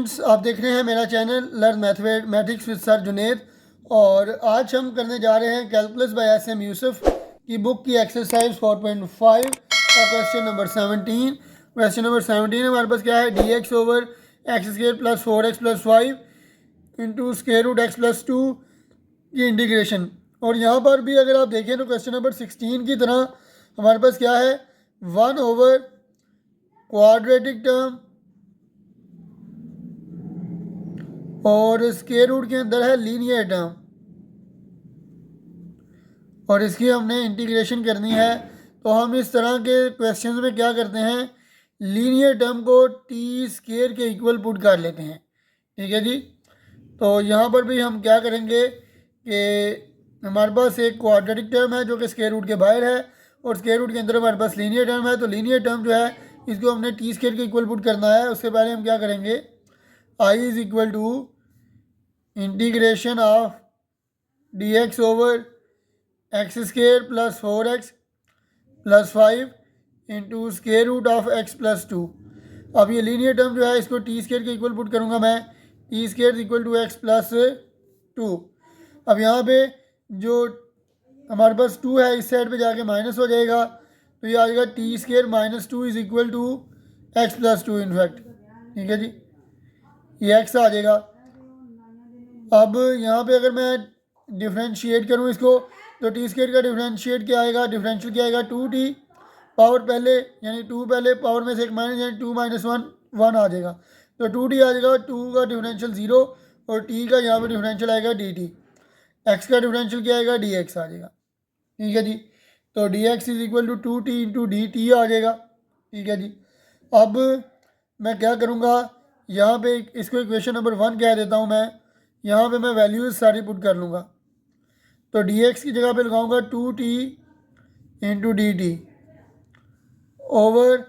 Students, आप देख रहे हैं मेरा channel learn mathematics with sir Juned. और आज हम करने जा रहे हैं calculus by S M Yusuf की बुक की एक्सरसाइज 4.5 का क्वेश्चन नंबर 17। क्वेश्चन नंबर 17 हमारे पास क्या है, D X over X square plus 4x plus 5 into square root x plus 2 की इंटीग्रेशन। और यहाँ पर भी अगर आप देखें तो क्वेश्चन नंबर 16 की तरह हमारे पास क्या है, 1 ओवर क्वाड्रेटिक टर्म और स्क्वायर रूट के अंदर है लीनियर टर्म, और इसकी हमने इंटीग्रेशन करनी है। तो हम इस तरह के क्वेश्चंस में क्या करते हैं, लीनियर टर्म को टी स्क्वायर के इक्वल पुट कर लेते हैं। ठीक है जी। तो यहाँ पर भी हम क्या करेंगे कि हमारे पास एक क्वाड्रेटिक टर्म है जो कि स्क्वायर रूट के बाहर है, और स्क्वायर रूट के अंदर हमारे पास लीनियर टर्म है। तो लीनियर टर्म जो है इसको हमने टी स्क्वायर के इक्वल पुट करना है। उससे पहले हम क्या करेंगे, I is equal to integration of D X over X square plus 4x plus 5 into square root of X plus 2। अब ये लीनियर टर्म जो है इसको टी स्क्वायर के इक्वल पुट करूँगा मैं, T square equal to x plus 2। अब यहाँ पे जो हमारे पास 2 है इस साइड पे जाके माइनस हो जाएगा, तो ये आ जाएगा T square minus 2 is equal to x plus 2 in fact. ठीक है जी, ये एक्स आ जाएगा। अब यहाँ पे अगर मैं डिफ्रेंशिएट करूँ इसको, तो टी स्क्वायर का डिफ्रेंशिएट क्या आएगा, डिफरेंशियल क्या आएगा, 2t पावर पहले यानी 2 पहले पावर में से एक माइनस यानी 2 माइनस 1 आ जाएगा। तो 2t आ जाएगा, 2 का डिफरेंशियल 0 और t का यहाँ पे डिफरेंशियल आएगा dt। x का डिफरेंशियल क्या आएगा, dx आ जाएगा। ठीक है जी। तो dx is equal to 2t into dt आ जाएगा। ठीक है जी। अब मैं क्या करूँगा, यहाँ पे इसको इक्वेशन नंबर 1 कह देता हूँ मैं। यहाँ पे मैं वैल्यूज सारी पुट कर लूँगा। तो dx की जगह पे लगाऊंगा 2t into D T over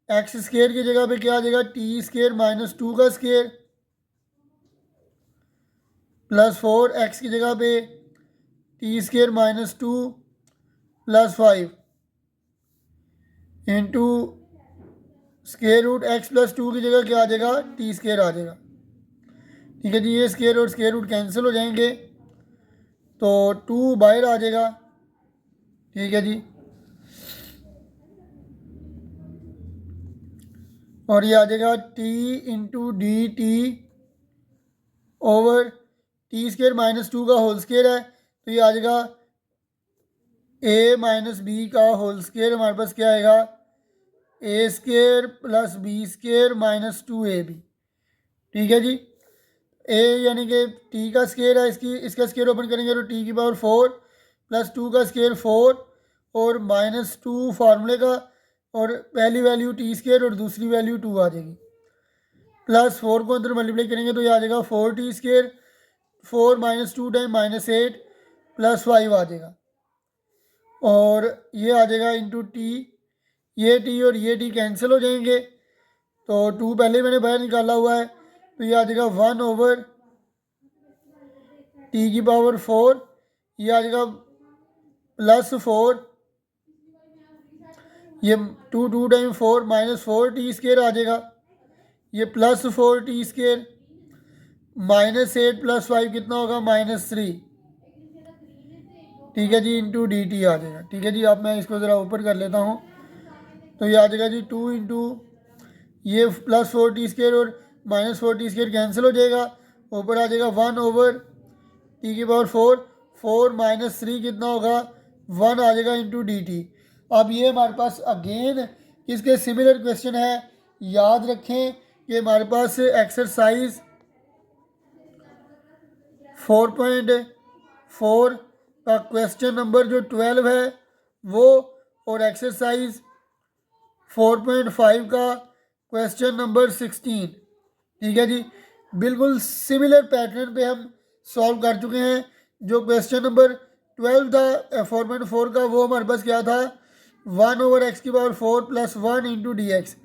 X square की जगह पे क्या आ जाएगा, टी स्क्र माइनस 2 का स्क्र प्लस 4x की जगह पे T square minus 2 plus 5 into square root x plus 2 की जगह क्या आ जाएगा, टी स्क्र आ जाएगा। ठीक है जी। ये स्क्र और स्क्र रूट कैंसिल हो जाएंगे तो 2 बाहर आ जाएगा। ठीक है जी। और ये आ जाएगा t into D T over T square minus 2 का होल स्क्र है, तो ये आ जाएगा a माइनस बी का होल स्क्र। हमारे पास क्या आएगा, A square plus B square minus 2ab। ठीक है जी। a यानी कि t का स्क्र है, इसका स्क्र ओपन करेंगे तो t की पावर 4 प्लस 2 का स्क्र 4 और माइनस 2 फार्मूले का, और पहली वैल्यू टी स्क्र और दूसरी वैल्यू 2 आ जाएगी। प्लस 4 को अंदर मल्टीप्लाई करेंगे तो ये आ जाएगा 4t square, 4 minus 2 time minus 8 plus 5 आ जाएगा। और ये आ जाएगा इंटू टी, ये टी और ये टी कैंसिल हो जाएंगे, तो 2 पहले मैंने बाहर निकाला हुआ है, तो ये आ जाएगा 1 ओवर टी की पावर 4, ये आ जाएगा प्लस 4, ये 2 टाइम 4 माइनस 4t स्क्र आ जाएगा, ये plus 4t square minus 8 plus 5 कितना होगा, माइनस 3। ठीक है जी, इंटू डी टी आ जाएगा। ठीक है जी। अब मैं इसको ज़रा ऊपर कर लेता हूँ, तो ये आ जाएगा जी 2 इंटू ये प्लस 4t स्क्र और माइनस 4t स्क्र कैंसिल हो जाएगा, ऊपर आ जाएगा 1 ओवर टी की पावर 4 माइनस 3 कितना होगा, 1 आ जाएगा इंटू डी टी। अब ये हमारे पास अगेन इसके सिमिलर क्वेश्चन है। याद रखें कि हमारे पास एक्सरसाइज 4.4 का क्वेश्चन नंबर जो 12 है वो, और एक्सरसाइज 4.5 का क्वेश्चन नंबर 16। ठीक है जी। बिल्कुल सिमिलर पैटर्न पे हम सॉल्व कर चुके हैं। जो क्वेश्चन नंबर 12 था 4.4 का, वो हमारे पास क्या था, 1 ओवर एक्स की power 4 plus 1 into D X.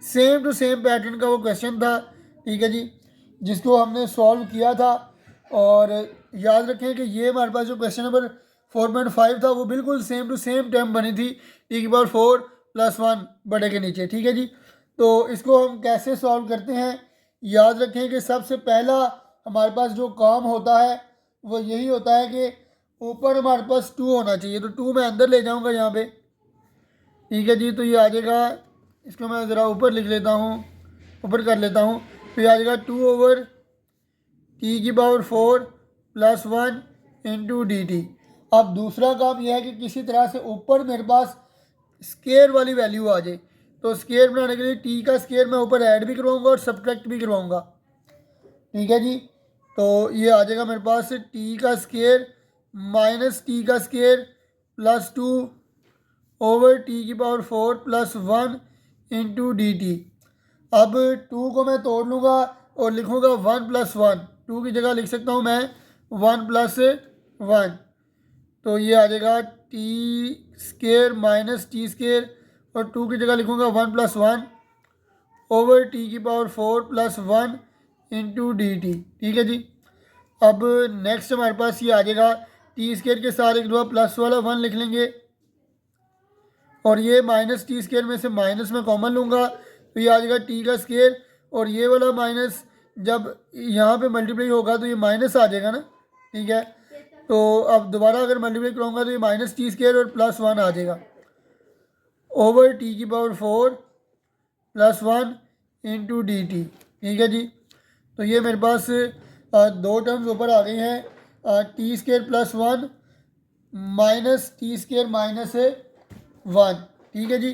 Same to same pattern का वो क्वेश्चन था। ठीक है जी, जिसको हमने सॉल्व किया था। और याद रखें कि ये हमारे पास जो क्वेश्चन नंबर 4.5 था वो बिल्कुल सेम टू सेम टर्म बनी थी, टी की पावर 4 प्लस 1 बड़े के नीचे। ठीक है जी। तो इसको हम कैसे सॉल्व करते हैं याद रखें कि सबसे पहला हमारे पास जो काम होता है वो यही होता है कि ऊपर हमारे पास 2 होना चाहिए, तो 2 मैं अंदर ले जाऊंगा यहाँ पे। ठीक है जी, तो ये आ जाएगा, इसको मैं ज़रा ऊपर लिख लेता हूँ, ऊपर कर लेता हूँ। तो ये आ जाएगा 2/t⁴ plus 1 into D T. अब दूसरा काम यह है कि किसी तरह से ऊपर मेरे पास स्केयर वाली वैल्यू आ जाए, तो स्केयर बनाने के लिए टी का स्केयर मैं ऊपर ऐड भी करवाऊंगा और सब्ट्रैक्ट भी करवाऊंगा। ठीक है जी, तो ये आ जाएगा मेरे पास टी का स्केयर माइनस टी का square plus 2 over t⁴ plus 1 into D T. अब 2 को मैं तोड़ लूँगा और लिखूँगा 1 प्लस 1, 2 की जगह लिख सकता हूँ मैं 1 प्लस 1। तो ये आ जाएगा T square minus T square, और 2 की जगह लिखूँगा 1 plus 1 over t⁴ plus 1 into D T. ठीक है जी, अब नेक्स्ट हमारे पास ये आ जाएगा टी स्केयर के साथ एक दफ़ा प्लस वाला 1 लिख लेंगे, और ये माइनस टी स्केयर में से माइनस में कॉमन लूँगा, तो ये आ जाएगा टी का स्केयर, और ये वाला माइनस जब यहाँ पे मल्टीप्लाई होगा तो ये माइनस आ जाएगा ना। ठीक है, तो अब दोबारा अगर मल्टीप्लाई करूँगा तो ये माइनस टी स्केयर और प्लस 1 आ जाएगा over t⁴ plus 1 into D T. ठीक है जी, तो ये मेरे पास दो टर्म्स ऊपर आ गई हैं, T square plus 1 minus T square minus 1। ठीक है जी,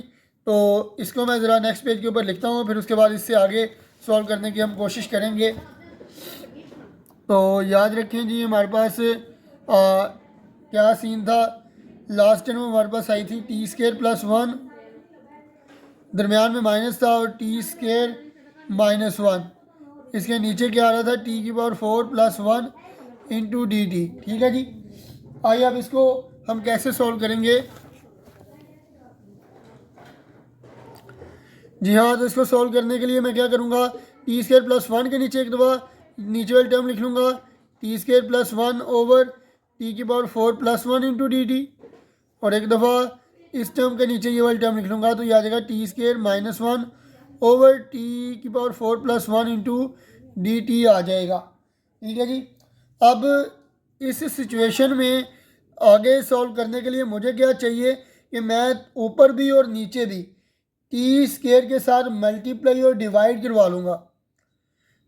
तो इसको मैं ज़रा नेक्स्ट पेज के ऊपर लिखता हूँ, फिर उसके बाद इससे आगे सॉल्व करने की हम कोशिश करेंगे। तो याद रखें जी, हमारे पास क्या सीन था, लास्ट टर्म हमारे पास आई थी टी स्केयर प्लस 1, दरमियान में माइनस था, और टी स्केयर माइनस 1, इसके नीचे क्या आ रहा था t⁴ plus 1 into D T. ठीक है जी, आइए अब इसको हम कैसे सॉल्व करेंगे। जी हाँ, तो इसको सॉल्व करने के लिए मैं क्या करूँगा, टी स्केयर प्लस 1 के नीचे एक दफ़ा नीचे वाली टर्म लिख लूँगा, T square plus 1 over t⁴ plus 1 into D T, और एक दफ़ा इस टर्म के नीचे ये वाली टर्म लिख लूँगा, तो ये आ जाएगा T square minus 1 over t⁴ plus 1 into D T आ जाएगा। ठीक है जी, अब इस सिचुएशन में आगे सॉल्व करने के लिए मुझे क्या चाहिए कि मैं ऊपर भी और नीचे भी टी स्केयर के साथ मल्टीप्लाई और डिवाइड करवा लूँगा।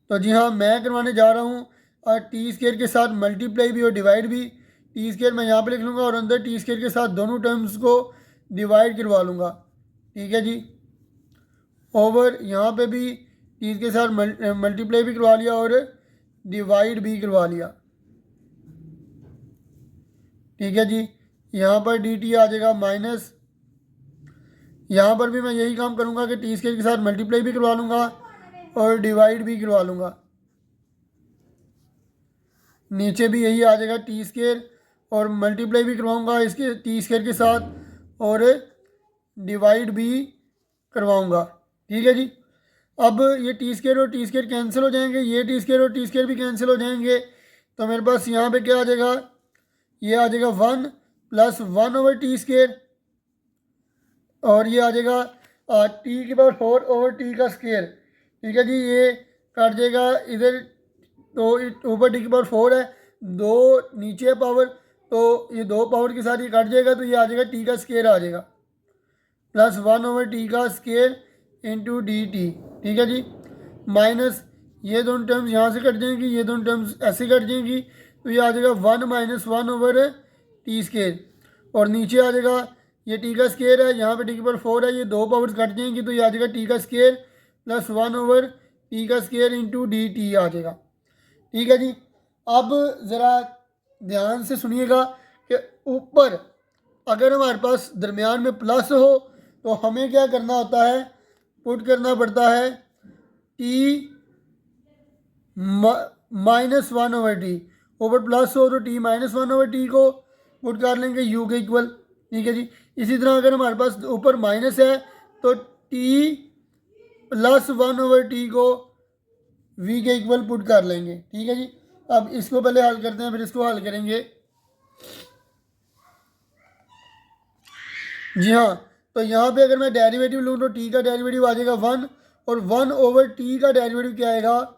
तो जी हाँ, मैं करवाने जा रहा हूँ, और टी स्केयर के साथ मल्टीप्लाई भी और डिवाइड भी। टी स्केयर मैं यहाँ पे लिख लूँगा और अंदर टी स्केयर के साथ दोनों टर्म्स को डिवाइड करवा लूँगा। ठीक है जी, ओवर यहाँ पे भी टी के साथ मल्टीप्लाई भी करवा लिया और डिवाइड भी करवा लिया। ठीक है जी, यहाँ पर डी टी आ जाएगा माइनस, यहाँ पर भी मैं यही काम करूँगा कि टी स्केयर के साथ मल्टीप्लाई भी करवा लूँगा और डिवाइड भी करवा लूँगा। नीचे भी यही आ जाएगा टी स्केयर, और मल्टीप्लाई भी करवाऊँगा इसके टी स्केयर के साथ और डिवाइड भी करवाऊँगा। ठीक है जी, अब ये टी स्केयर और टी स्केयर कैंसिल हो जाएंगे, ये टी स्केयर और टी स्केयर भी कैंसिल हो जाएंगे, तो मेरे पास यहाँ पे क्या आ जाएगा, ये आ जाएगा 1 प्लस 1 ओवर टी स्केयर, और ये आ जाएगा t⁴ ओवर टी का स्केयर। ठीक है जी, ये कट जाएगा इधर, तो ऊपर t⁴ है, दो नीचे पावर, तो ये दो पावर के साथ ये कट जाएगा, तो ये आ जाएगा टी का स्केयर आ जाएगा प्लस 1 ओवर टी का स्केयर इंटू डी टी। ठीक है जी, माइनस ये दोनों टर्म्स यहाँ से कट जाएंगी, ये दोनों टर्म्स ऐसे कट जाएंगी, तो ये आ जाएगा 1 माइनस 1 ओवर टी स्केयर, और नीचे आ जाएगा ये टी का स्केयर है, यहाँ पे t⁴ है, ये दो पावर्स कट जाएंगी, तो ये आ जाएगा टी का स्केयर प्लस 1 ओवर टी का स्केयर इंटू डी टी आ जाएगा। ठीक है जी, अब ज़रा ध्यान से सुनिएगा कि ऊपर अगर हमारे पास दरमियान में प्लस हो तो हमें क्या करना होता है, पुट करना पड़ता है टी माइनस 1 ओवर टी, ऊपर प्लस हो तो टी माइनस 1 ओवर टी को पुट कर लेंगे यू के इक्वल। ठीक है जी, इसी तरह अगर हमारे पास ऊपर माइनस है तो टी प्लस 1 ओवर टी को वी के इक्वल पुट कर लेंगे। ठीक है जी, अब इसको पहले हल करते हैं, फिर इसको हल करेंगे। जी हाँ, तो यहाँ पे अगर मैं डेरिवेटिव लूँ तो टी का डेरिवेटिव आ जाएगा 1 और 1/t का डेरिवेटिव क्या आएगा,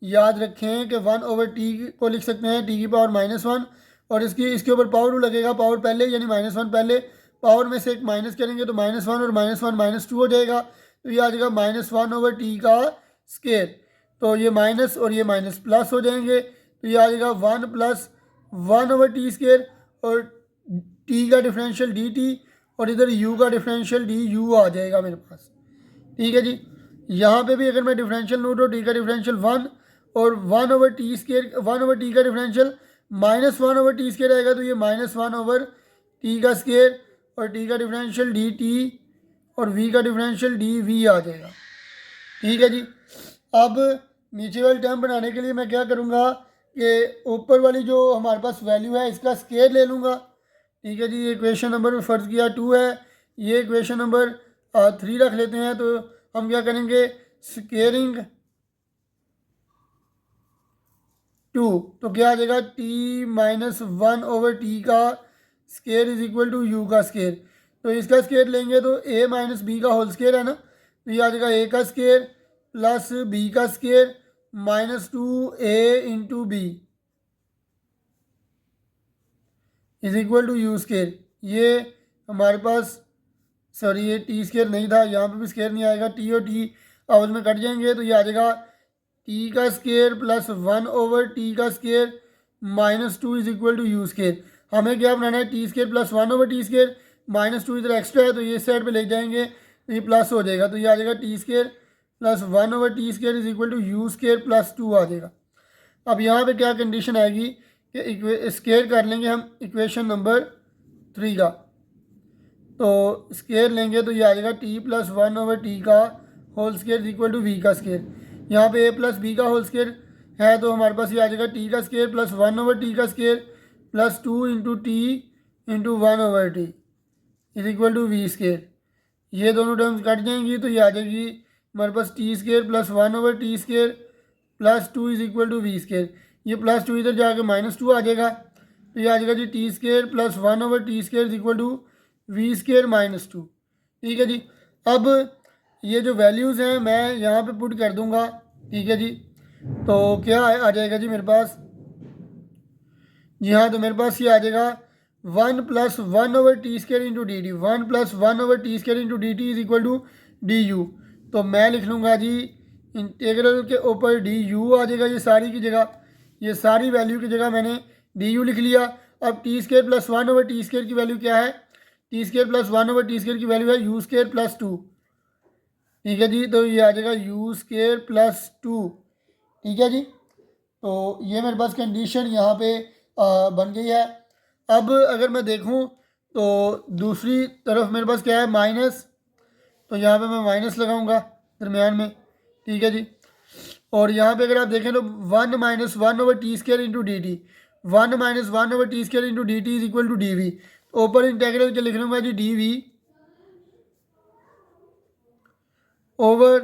याद रखें कि 1/t को लिख सकते हैं t की पावर -1 और इसके ऊपर पावर 2 लगेगा, पावर पहले यानी -1 पहले, पावर में से एक माइनस करेंगे तो -1 और -1 -2 हो जाएगा, तो ये आ जाएगा -1/t का स्केयर। तो ये माइनस और ये माइनस प्लस हो जाएंगे, तो ये आ जाएगा 1 + 1/t स्केयर और t का डिफरेंशियल dt और इधर u का डिफरेंशियल du आ जाएगा मेरे पास। ठीक है जी, यहाँ पे भी अगर मैं डिफरेंशियल नोट हो, t का डिफरेंशियल 1 और 1/t स्केयर, 1/t का डिफरेंशियल -1/t स्केयर आएगा, तो ये -1/t का स्केयर और t का डिफरेंशियल dt और v का डिफरेंशियल dv आ जाएगा। ठीक है जी, अब नीचे वाली टर्म बनाने के लिए मैं क्या करूँगा कि ऊपर वाली जो हमारे पास वैल्यू है इसका स्केयर ले लूँगा। ठीक है जी, ये इक्वेशन नंबर फ़र्ज़ किया 2 है, ये इक्वेशन नंबर 3 रख लेते हैं। तो हम क्या करेंगे, स्केयरिंग 2, तो क्या आ जाएगा t-1/t का square is equal to U का स्केयर। तो इसका स्केयर लेंगे तो a - b का होल स्केयर है ना, तो ये आ जाएगा a का स्केयर प्लस b का square -2a into B is equal to you square. ये हमारे पास, सॉरी ये टी स्केयर नहीं था, यहाँ पे भी स्केयर नहीं आएगा, टी और टी आपस में कट जाएंगे, तो ये आ जाएगा टी का स्केयर प्लस 1/t का square -2 is equal to you square. हमें क्या बनाना है, T square plus 1/t square, -2 इधर एक्स्ट्रा है तो ये इस साइड पे ले जाएंगे तो ये प्लस हो जाएगा, तो ये आ जाएगा T square plus 1/t square is equal to you square plus 2 आ जाएगा। अब यहाँ पे क्या कंडीशन आएगी कि स्केयर कर लेंगे हम इक्वेशन नंबर 3 का, तो स्केयर लेंगे तो ये आ जाएगा t + 1/t का whole square equal to v का स्केयर। यहाँ पे a + b का होल स्केयर है तो हमारे पास ये आ जाएगा t का स्केयर प्लस 1/t का square plus 2 into t into 1/t is equal to v square. ये दोनों टर्म्स कट जाएंगी तो ये आ जाएगी हमारे पास t square plus 1/t square plus 2 is equal to v square. ये प्लस 2 इधर जाके -2 आ जाएगा, तो ये आ जाएगा जी t square plus 1/t square is equal to v square -2। ठीक है जी, अब ये जो वैल्यूज़ हैं मैं यहाँ पे पुट कर दूँगा। ठीक है जी, तो क्या आ जाएगा जी मेरे पास, जी हाँ, तो मेरे पास ये आ जाएगा 1 + 1/t square into D t, 1 + 1/t square into D t is equal to d u. तो मैं लिख लूँगा जी इंटीग्रल के ऊपर डी यू आ जाएगा, ये सारी की जगह, ये सारी वैल्यू की जगह मैंने डी यू लिख लिया। अब T square plus 1/t square की वैल्यू क्या है, T square plus 1/t square की वैल्यू है यू स्केयर प्लस 2। ठीक है जी, तो ये आ जाएगा यू स्केयर प्लस 2। ठीक है जी, तो ये मेरे पास कंडीशन यहाँ पे बन गई है। अब अगर मैं देखूँ तो दूसरी तरफ मेरे पास क्या है, माइनस, तो यहाँ पे मैं माइनस लगाऊंगा दरमियान में। ठीक है जी, और यहाँ पे अगर आप देखें तो 1 - 1/t square into D t, 1 - 1/t square into D t is equal to d v. ऊपर इंटेग्रल के लिख लूँगा जी डी वी ओवर,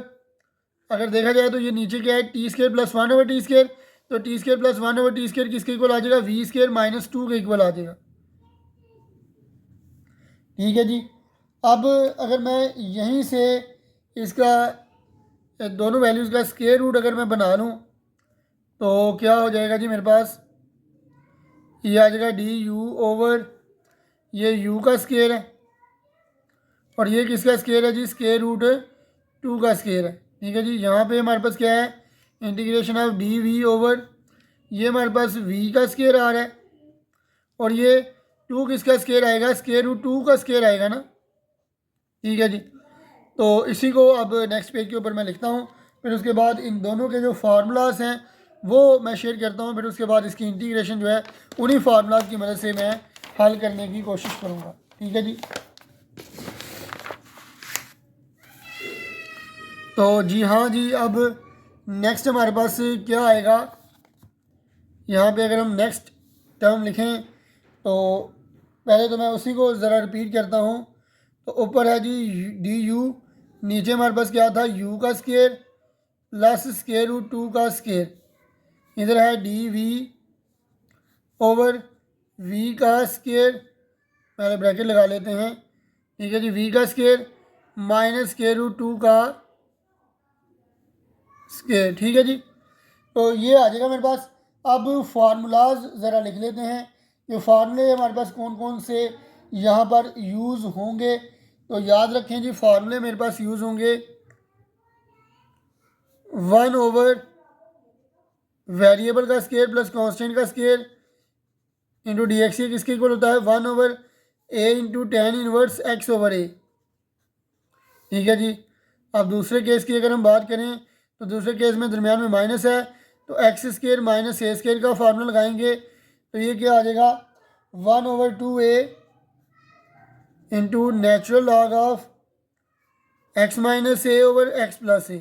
अगर देखा जाए तो ये नीचे क्या है, T square plus 1/t square, तो T square plus 1/t square किसके इक्वल आ जाएगा, वी स्केयर -2 के इक्वल आ जाएगा। ठीक है जी, अब अगर मैं यहीं से इसका दोनों वैल्यूज़ का स्केयर रूट अगर मैं बना लूँ तो क्या हो जाएगा जी मेरे पास, ये आ जाएगा डी यू ओवर, ये यू का स्केयर है और ये किसका स्केयर है जी, स्केयर रूट 2 का स्केयर है। ठीक है जी, यहाँ पे हमारे पास क्या है, integration of d v over, ये हमारे पास v का स्केयर आ रहा है और ये 2 किसका स्केयर आएगा, स्केयर रूट 2 का स्केयर आएगा ना। ठीक है जी, तो इसी को अब नेक्स्ट पेज के ऊपर मैं लिखता हूँ, फिर उसके बाद इन दोनों के जो फार्मूलाज हैं वो मैं शेयर करता हूँ, फिर उसके बाद इसकी इंटीग्रेशन जो है उन्हीं फार्मूलाज की मदद से मैं हल करने की कोशिश करूँगा। ठीक है जी, तो जी हाँ जी, अब नेक्स्ट हमारे पास क्या आएगा, यहाँ पे अगर हम नेक्स्ट टर्म लिखें तो पहले तो मैं उसी को ज़रा रिपीट करता हूँ। तो ऊपर है जी डी यू, नीचे हमारे पास क्या था, यू का स्केयर प्लस स्केयर रूट 2 का स्केयर, इधर है डी वी ओवर वी का स्केयर, पहले ब्रैकेट लगा लेते हैं। ठीक है जी, वी का स्केयर माइनस स्केयर रूट 2 का स्केयर। ठीक है जी, तो ये आ जाएगा मेरे पास। अब फार्मूलाज ज़रा लिख लेते हैं। ये फार्मूले हमारे पास कौन कौन से यहाँ पर यूज़ होंगे, तो याद रखें जी, फार्मूले मेरे पास यूज़ होंगे 1/, वेरिएबल का स्केयर प्लस कांस्टेंट का स्केयर इंटू डी एक्स। ये किसके इक्वल होता है? 1/a into tan inverse x/a। ठीक है जी। अब दूसरे केस की अगर हम बात करें तो दूसरे केस में दरमियान में माइनस है, तो X square minus A square का फार्मूला लगाएंगे, तो ये क्या आ जाएगा? 1/2a into natural log of X minus A over X plus A.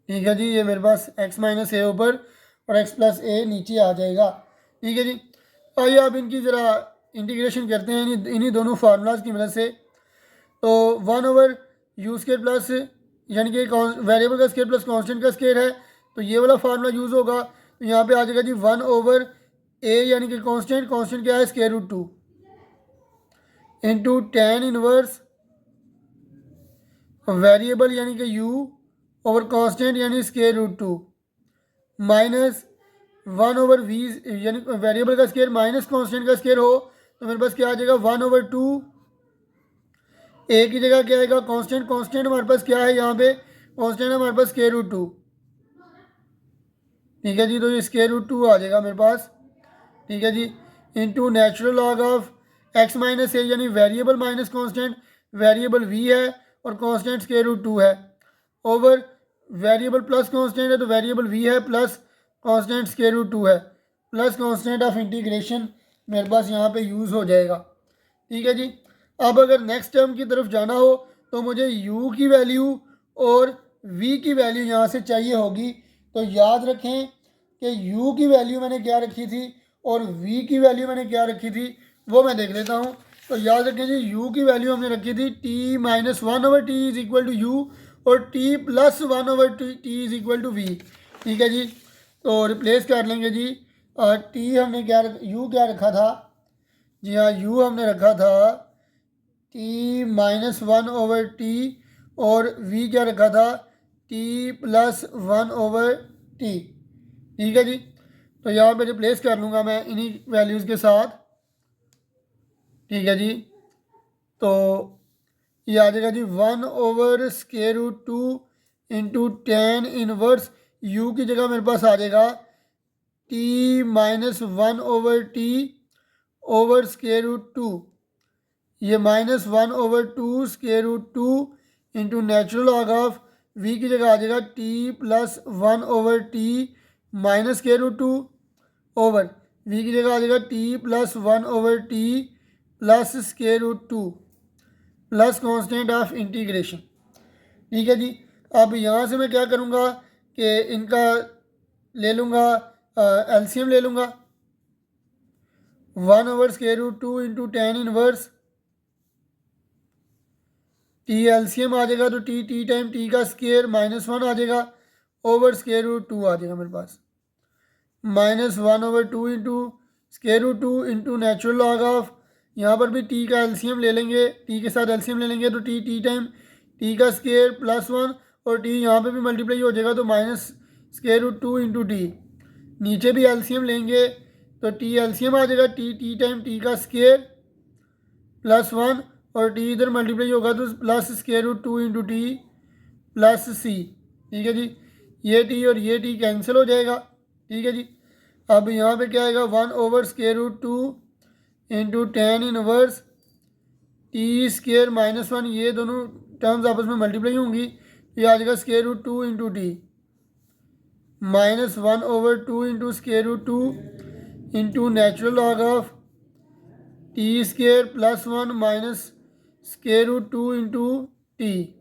ठीक है जी, ये मेरे पास एक्स माइनस ए ऊपर और एक्स प्लस ए नीचे आ जाएगा। ठीक है जी, आइए अब इनकी ज़रा इंटीग्रेशन करते हैं इन्हीं दोनों फार्मूलाज की मदद से। तो 1/u स्केयर प्लस, यानी कि वेरिएबल का स्केयर प्लस कांस्टेंट का स्केयर है, तो ये वाला फार्मूला यूज़ होगा। तो यहाँ पे आ जाएगा जी 1/a, यानी कि कांस्टेंट, कांस्टेंट क्या है? √2 इंटू tan इनवर्स वेरिएबल यानी कि u ओवर कांस्टेंट यानी √2 माइनस 1/v, यानी वेरिएबल का स्केयर माइनस कांस्टेंट का स्केयर हो, तो मेरे पास क्या आ जाएगा? 1/2 ए की जगह क्या आएगा? कांस्टेंट। कांस्टेंट हमारे पास क्या है यहाँ पे? कांस्टेंट है हमारे पास √2। ठीक है जी, तो ये √2 आ जाएगा मेरे पास। ठीक है जी, into natural log of X minus A, यानी variable minus constant, variable V है और कांस्टेंट √2 है, ओवर वेरिएबल प्लस कांस्टेंट है, तो वेरिएबल वी है प्लस कांस्टेंट √2 है, प्लस कांस्टेंट ऑफ इंटीग्रेशन मेरे पास यहाँ पे यूज़ हो जाएगा। ठीक है जी, अब अगर नेक्स्ट टर्म की तरफ जाना हो तो मुझे u की वैल्यू और v की वैल्यू यहाँ से चाहिए होगी। तो याद रखें कि u की वैल्यू मैंने क्या रखी थी और v की वैल्यू मैंने क्या रखी थी, वो मैं देख लेता हूँ। तो याद रखें जी, u की वैल्यू हमने रखी थी t minus 1/t is equal to u और t plus 1/t is equal to v. ठीक है जी, तो रिप्लेस कर लेंगे जी। t हमने क्या u क्या रखा था? जी हाँ, u हमने रखा था t माइनस 1/t और v क्या रखा था? t plus 1/t। ठीक है जी, तो यहाँ पे रिप्लेस कर लूँगा मैं इन्हीं वैल्यूज़ के साथ। ठीक है जी, तो ये आ जाएगा जी 1/√2 इंटू tan इनवर्स u की जगह मेरे पास आ जाएगा t माइनस 1/t ओवर √2, ये minus 1/2 √2 into natural log of v की जगह आ जाएगा t plus 1/t minus √2 over v की जगह आ जाएगा t plus 1/t plus √2 plus constant of integration. ठीक है जी, अब यहाँ से मैं क्या करूँगा कि इनका ले लूँगा, एलसीएम ले लूँगा। 1/√2 into tan inverse, T LCM आ जाएगा, तो टी टाइम टी का स्केयर -1 आ जाएगा ओवर √2 आ जाएगा मेरे पास, -1/2 into √2 into natural log of, यहाँ पर भी टी का एलसीएम ले लेंगे, टी के साथ एलसीएम ले लेंगे, तो टी टाइम टी का स्केयर +1 और टी यहाँ पे भी मल्टीप्लाई हो जाएगा, तो -√2 इंटू टी। नीचे भी एलसीएम लेंगे तो टी एलसीएम आ जाएगा, टी टाइम टी का स्केयर +1 और टी इधर मल्टीप्लाई होगा तो प्लस √2 इंटू टी प्लस सी। ठीक है जी, ये टी और ये टी कैंसिल हो जाएगा। ठीक है जी, अब यहाँ पे क्या आएगा? 1/√2 into tan inverse T square -1, ये दोनों टर्म्स आपस में मल्टीप्लाई होंगी, ये आ जाएगा √2 into T, -1/2 into √2 into natural log of T square +1 minus √2 into T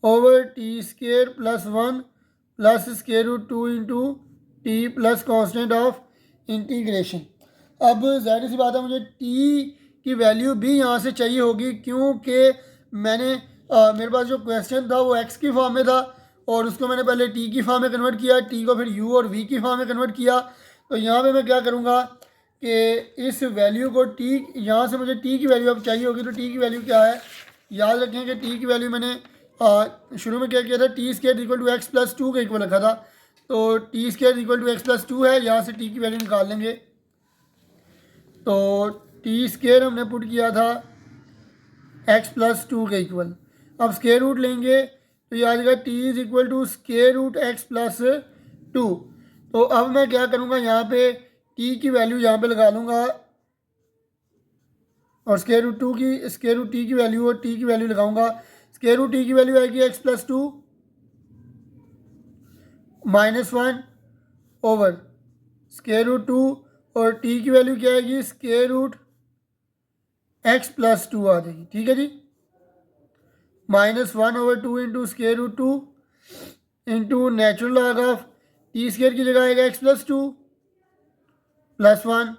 over T square +1 plus √2 into T plus constant of integration. अब ज़ाहिर सी बात है मुझे टी की वैल्यू भी यहाँ से चाहिए होगी, क्योंकि मैंने मेरे पास जो क्वेश्चन था वो एक्स की फॉर्म में था और उसको मैंने पहले टी की फॉर्म में कन्वर्ट किया, टी को फिर यू और वी की फॉर्म में कन्वर्ट किया। तो यहाँ पे मैं क्या करूँगा कि इस वैल्यू को टी, यहाँ से मुझे टी की वैल्यू अब चाहिए होगी, तो टी की वैल्यू क्या है? याद रखें कि टी की वैल्यू मैंने शुरू में क्या किया था, t square equal to x plus two के इक्वल रखा था, तो T square equal to x plus two है, यहाँ से टी की वैल्यू निकाल लेंगे। तो टी स्केयर हमने पुट किया था एक्स प्लस टू के इक्वल। अब स्केयर रूट लेंगे तो ये आ जाएगा t is equal to square root x plus two. तो अब मैं क्या करूँगा, यहाँ पे टी की वैल्यू यहाँ पे लगा लूँगा और स्केयर रूट टी की वैल्यू और टी की वैल्यू लगाऊंगा। स्केयर रूट टी की वैल्यू आएगी X plus two minus one over square root two, और टी की वैल्यू क्या आएगी, square root x plus two आ जाएगी। ठीक है जी, minus one over two into square root two into natural log of T square की जगह आएगा X plus two plus one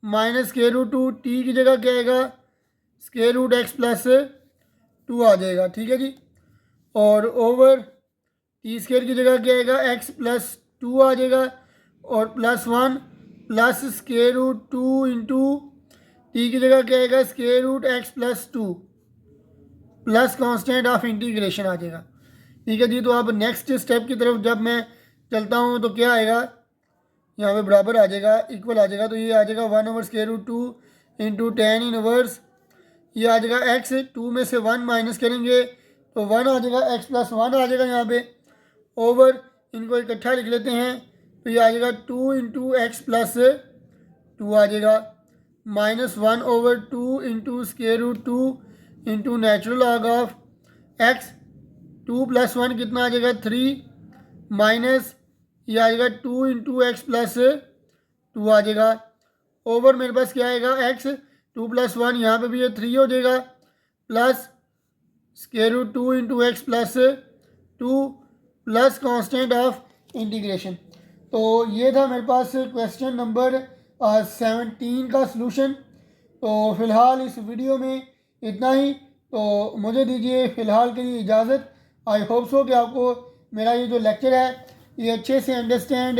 minus square root to, T की जगह क्या आएगा, square root x plus two आ जाएगा। ठीक है जी, और ओवर टी स्केयर की जगह क्या आएगा, एक्स प्लस टू आ जाएगा, और plus one plus square root two into T की जगह क्या आएगा, square root x plus two plus constant of integration आ जाएगा। ठीक है जी, तो अब नेक्स्ट स्टेप की तरफ जब मैं चलता हूँ तो क्या आएगा, यहाँ पे बराबर आ जाएगा, इक्वल आ जाएगा, तो ये आ जाएगा one over square root two into tan inverse, ये आ जाएगा एक्स, टू में से वन माइनस करेंगे तो वन आ जाएगा, एक्स प्लस वन आ जाएगा यहाँ पे, ओवर इनको इकट्ठा लिख लेते हैं तो ये आ जाएगा two into x plus two आ जाएगा, minus one over two into square root two into natural log of X, two plus one कितना आ जाएगा, थ्री, माइनस ये आ जाएगा two into x plus two आ जाएगा, ओवर मेरे पास क्या आएगा, एक्स, टू प्लस वन यहाँ पे भी ये थ्री हो जाएगा, plus square root two into x plus two plus constant of integration. तो ये था मेरे पास क्वेश्चन नंबर 17 का सलूशन। तो फ़िलहाल इस वीडियो में इतना ही, तो मुझे दीजिए फ़िलहाल के लिए इजाज़त। आई होप सो कि आपको मेरा ये जो लेक्चर है ये अच्छे से अंडरस्टैंड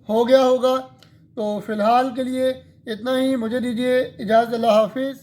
हो गया होगा। तो फ़िलहाल के लिए इतना ही, मुझे दीजिए इजाज़त। अल्लाह हाफिज़।